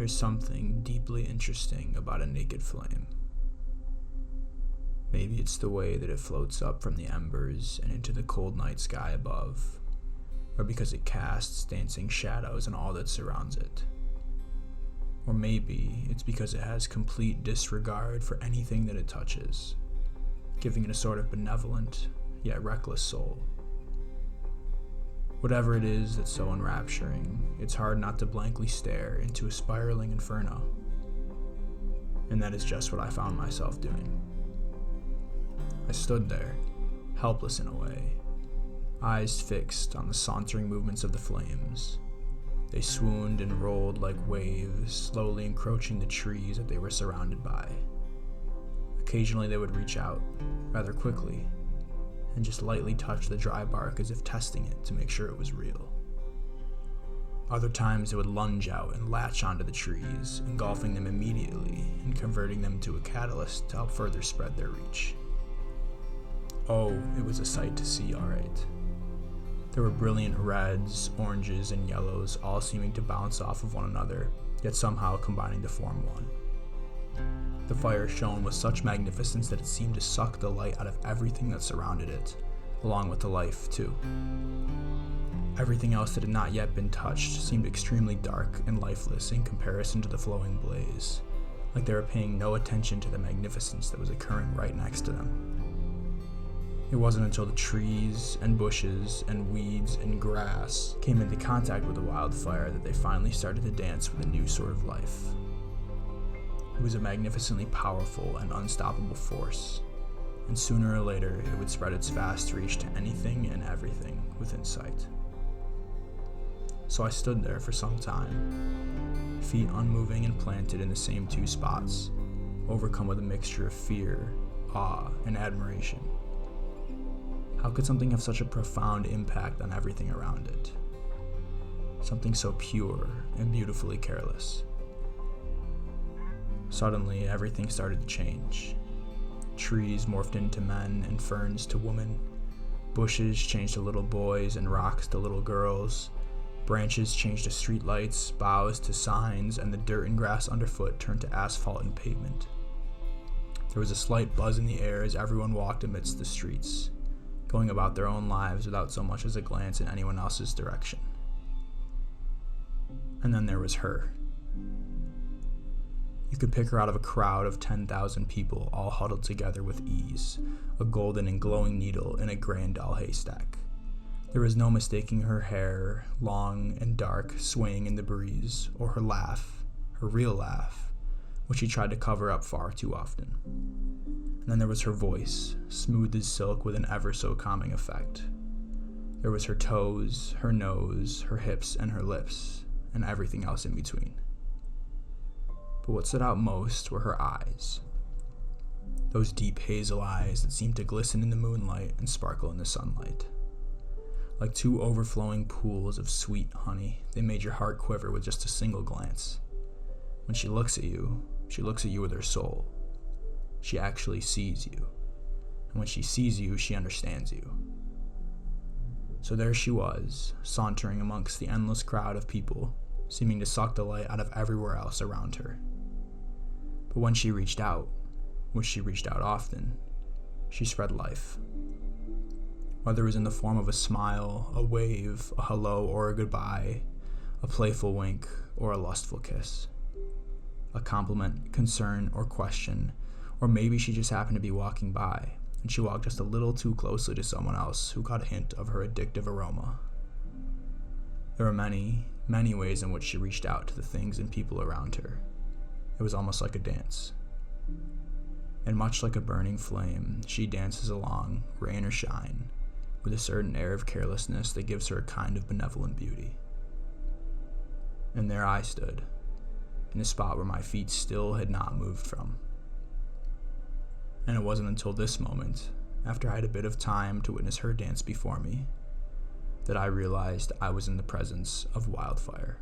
There's something deeply interesting about a naked flame. Maybe it's the way that it floats up from the embers and into the cold night sky above, or because it casts dancing shadows on all that surrounds it. Or maybe it's because it has complete disregard for anything that it touches, giving it a sort of benevolent, yet reckless soul. Whatever it is that's so enrapturing, it's hard not to blankly stare into a spiraling inferno. And that is just what I found myself doing. I stood there, helpless in a way, eyes fixed on the sauntering movements of the flames. They swooned and rolled like waves, slowly encroaching the trees that they were surrounded by. Occasionally they would reach out, rather quickly, and just lightly touch the dry bark as if testing it to make sure it was real. Other times it would lunge out and latch onto the trees, engulfing them immediately and converting them to a catalyst to help further spread their reach. Oh, it was a sight to see, all right. There were brilliant reds, oranges, and yellows, all seeming to bounce off of one another, yet somehow combining to form one. The fire shone with such magnificence that it seemed to suck the light out of everything that surrounded it, along with the life, too. Everything else that had not yet been touched seemed extremely dark and lifeless in comparison to the flowing blaze, like they were paying no attention to the magnificence that was occurring right next to them. It wasn't until the trees and bushes and weeds and grass came into contact with the wildfire that they finally started to dance with a new sort of life. It was a magnificently powerful and unstoppable force, and sooner or later it would spread its vast reach to anything and everything within sight. So I stood there for some time, feet unmoving and planted in the same two spots, overcome with a mixture of fear, awe, and admiration. How could something have such a profound impact on everything around it? Something so pure and beautifully careless. Suddenly, everything started to change. Trees morphed into men and ferns to women. Bushes changed to little boys and rocks to little girls. Branches changed to streetlights, boughs to signs, and the dirt and grass underfoot turned to asphalt and pavement. There was a slight buzz in the air as everyone walked amidst the streets, going about their own lives without so much as a glance in anyone else's direction. And then there was her. You could pick her out of a crowd of 10,000 people all huddled together with ease, a golden and glowing needle in a grand doll haystack. There was no mistaking her hair, long and dark, swaying in the breeze, or her laugh, her real laugh, which she tried to cover up far too often. And then there was her voice, smooth as silk with an ever so calming effect. There was her toes, her nose, her hips, and her lips, and everything else in between. But what stood out most were her eyes. Those deep hazel eyes that seemed to glisten in the moonlight and sparkle in the sunlight. Like two overflowing pools of sweet honey, they made your heart quiver with just a single glance. When she looks at you with her soul. She actually sees you. And when she sees you, she understands you. So there she was, sauntering amongst the endless crowd of people, seeming to suck the light out of everywhere else around her. But when she reached out, which she reached out often, she spread life. Whether it was in the form of a smile, a wave, a hello or a goodbye, a playful wink, or a lustful kiss. A compliment, concern, or question, or maybe she just happened to be walking by, and she walked just a little too closely to someone else who caught a hint of her addictive aroma. There were many, many ways in which she reached out to the things and people around her. It was almost like a dance. And much like a burning flame, she dances along, rain or shine, with a certain air of carelessness that gives her a kind of benevolent beauty. And there I stood, in a spot where my feet still had not moved from. And it wasn't until this moment, after I had a bit of time to witness her dance before me, that I realized I was in the presence of Wildfire.